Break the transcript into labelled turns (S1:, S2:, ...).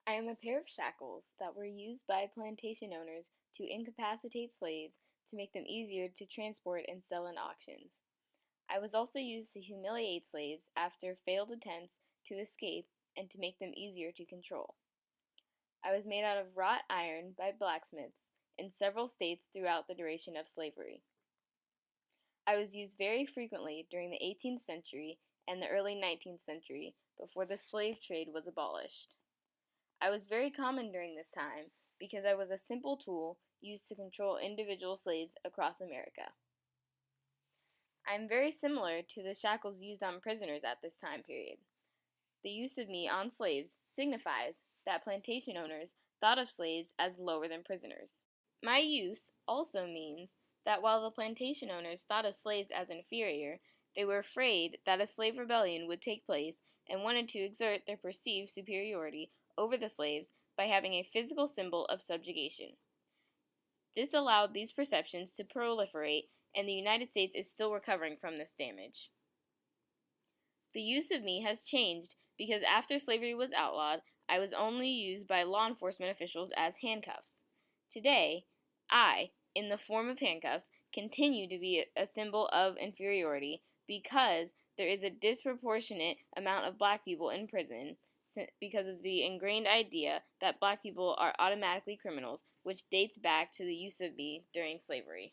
S1: I am a pair of shackles that were used by plantation owners to incapacitate slaves to make them easier to transport and sell in auctions. I was also used to humiliate slaves after failed attempts to escape and to make them easier to control. I was made out of wrought iron by blacksmiths in several states throughout the duration of slavery. I was used very frequently during the 18th century and the early 19th century before the slave trade was abolished. I was very common during this time because I was a simple tool used to control individual slaves across America. I am very similar to the shackles used on prisoners at this time period. The use of me on slaves signifies that plantation owners thought of slaves as lower than prisoners. My use also means that while the plantation owners thought of slaves as inferior, they were afraid that a slave rebellion would take place and wanted to exert their perceived superiority over the slaves by having a physical symbol of subjugation. This allowed these perceptions to proliferate, and the United States is still recovering from this damage. The use of me has changed because after slavery was outlawed, I was only used by law enforcement officials as handcuffs. Today, I, in the form of handcuffs, continue to be a symbol of inferiority because there is a disproportionate amount of black people in prison because of the ingrained idea that black people are automatically criminals, which dates back to the use of me during slavery.